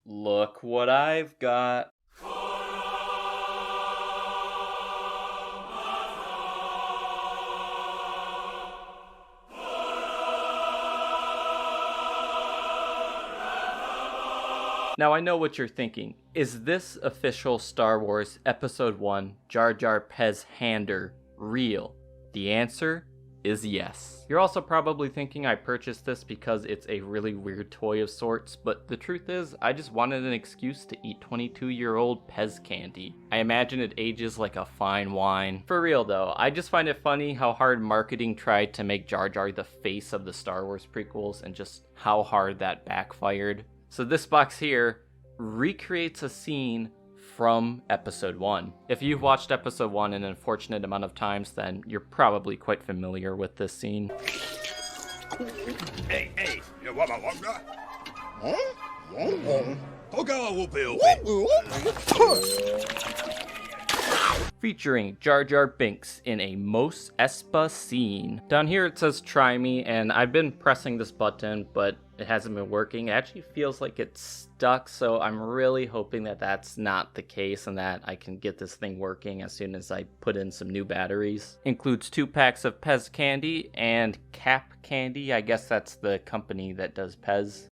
Look what I've got. Now I know what you're thinking. Is this official Star Wars Episode 1 Jar Pez Hander real? The answer is yes. You're also probably thinking I purchased this because it's a really weird toy of sorts, but the truth is I just wanted an excuse to eat 22-year-old Pez candy. I imagine it ages like a fine wine. For real though, I just find it funny how hard marketing tried to make Jar Jar the face of the Star Wars prequels and just how hard that backfired. So this box here recreates a scene from Episode 1. If you've watched Episode 1 an unfortunate amount of times, then you're probably quite familiar with this scene. Hey, you want my walker? Featuring Jar Jar Binks in a Mos Espa scene. Down here it says try me, and I've been pressing this button, but it hasn't been working. It actually feels like it's stuck, so I'm really hoping that that's not the case and that I can get this thing working as soon as I put in some new batteries. Includes 2 packs of Pez candy and Cap Candy. I guess that's the company that does Pez.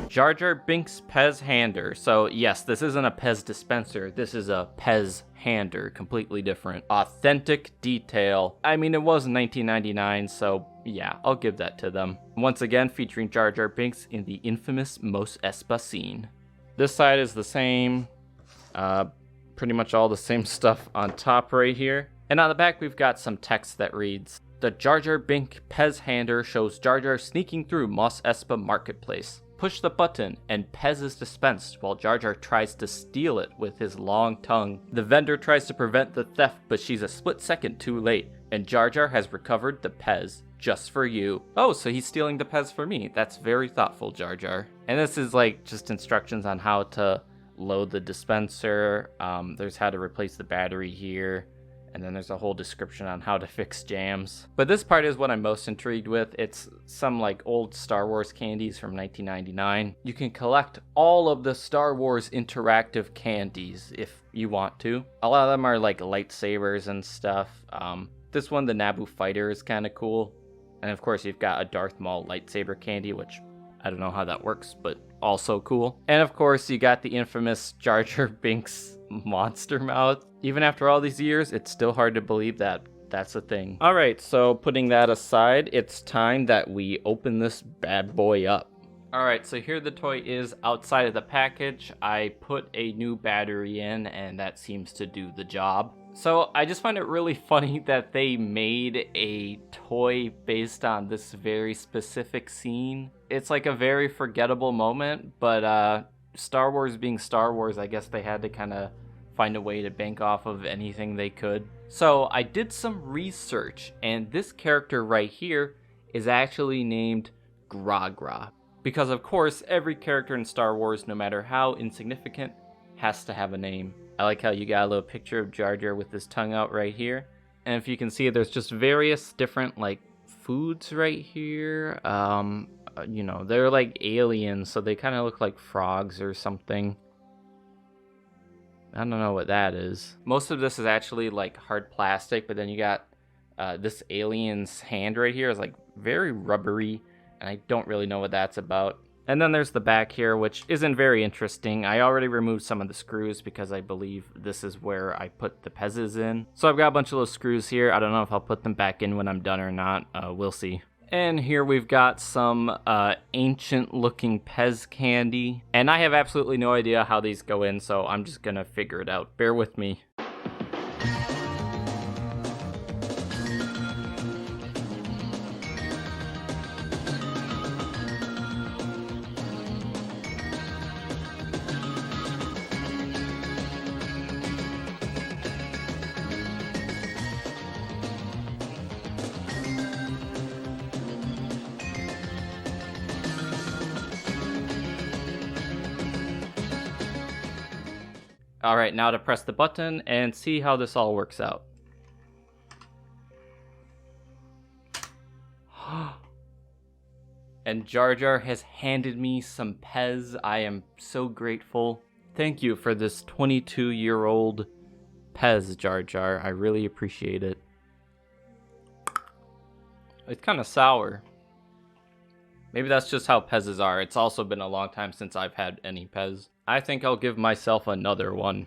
Jar Binks Pez Hander. So yes, this isn't a PEZ dispenser. This is a Pez Hander, completely different. Authentic detail. I mean, it was 1999, so yeah, I'll give that to them. Once again, featuring Jar Binks in the infamous Mos Espa scene. This side is the same. Pretty much all the same stuff on top right here. And on the back, we've got some text that reads, "The Jar Binks Pez Hander shows Jar Jar sneaking through Mos Espa Marketplace. Push the button and Pez is dispensed while Jar Jar tries to steal it with his long tongue. The vendor tries to prevent the theft, but she's a split second too late, and Jar Jar has recovered the Pez just for you." Oh, so he's stealing the Pez for me. That's very thoughtful, Jar Jar. And this is like just instructions on how to load the dispenser. There's how to replace the battery here. And then there's a whole description on how to fix jams. But this part is what I'm most intrigued with. It's some like old Star Wars candies from 1999. You can collect all of the Star Wars interactive candies if you want to. A lot of them are like lightsabers and stuff. This one, the Naboo fighter, is kind of cool. And of course you've got a Darth Maul lightsaber candy, which I don't know how that works, but also cool. And of course you got the infamous Jar Binks monster mouth. Even after all these years, it's still hard to believe that that's a thing. All right, so putting that aside, it's time that we open this bad boy up. All right, so here the toy is outside of the package. I put a new battery in and that seems to do the job. So I just find it really funny that they made a toy based on this very specific scene. It's like a very forgettable moment, but Star Wars being Star Wars, I guess they had to kind of find a way to bank off of anything they could. So I did some research, and this character right here is actually named Gra. Because of course, every character in Star Wars, no matter how insignificant, has to have a name. I like how you got a little picture of Jar Jar with his tongue out right here. And if you can see, there's just various different like foods right here. You know, they're like aliens, so they kind of look like frogs or something. I don't know what that is. Most of this is actually like hard plastic, but then you got this alien's hand right here is like very rubbery, and I don't really know what that's about. And then there's the back here, which isn't very interesting. I already removed some of the screws because I believe this is where I put the Pez's in. So I've got a bunch of little screws here. I don't know if I'll put them back in when I'm done or not. We'll see. And here we've got some ancient looking Pez candy. And I have absolutely no idea how these go in, so I'm just gonna figure it out. Bear with me. All right, now to press the button and see how this all works out. And Jar Jar has handed me some Pez. I am so grateful. Thank you for this 22-year-old Pez, Jar Jar. I really appreciate it. It's kind of sour. Maybe that's just how Pez's are. It's also been a long time since I've had any Pez. I think I'll give myself another one.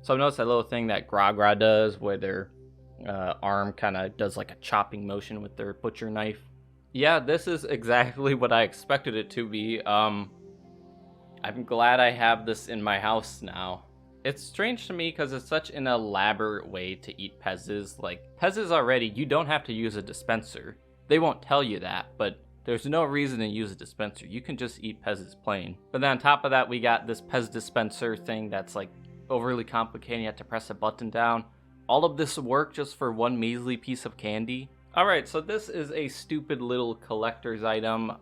So notice that little thing that Gragra does where their arm kind of does like a chopping motion with their butcher knife. Yeah, this is exactly what I expected it to be. I'm glad I have this in my house now. It's strange to me because it's such an elaborate way to eat Pez's. Like, Pez's already, you don't have to use a dispenser. They won't tell you that, but there's no reason to use a dispenser. You can just eat Pez's plain. But then on top of that, we got this PEZ Dispenser thing that's like overly complicated. You have to press a button down. All of this work just for one measly piece of candy. Alright, so this is a stupid little collector's item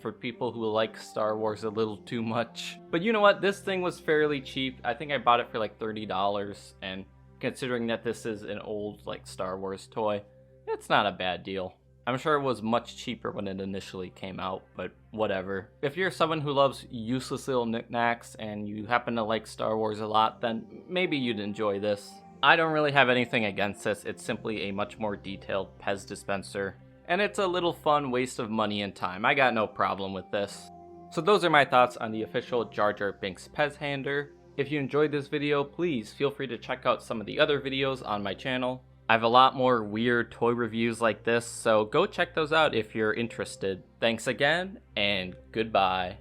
for people who like Star Wars a little too much. But you know what? This thing was fairly cheap. I think I bought it for like $30, and considering that this is an old like Star Wars toy, it's not a bad deal. I'm sure it was much cheaper when it initially came out, but whatever. If you're someone who loves useless little knickknacks and you happen to like Star Wars a lot, then maybe you'd enjoy this. I don't really have anything against this. It's simply a much more detailed PEZ dispenser, and it's a little fun waste of money and time. I got no problem with this. So those are my thoughts on the official Jar Binks Pez Hander. If you enjoyed this video, please feel free to check out some of the other videos on my channel. I have a lot more weird toy reviews like this, so go check those out if you're interested. Thanks again, and goodbye.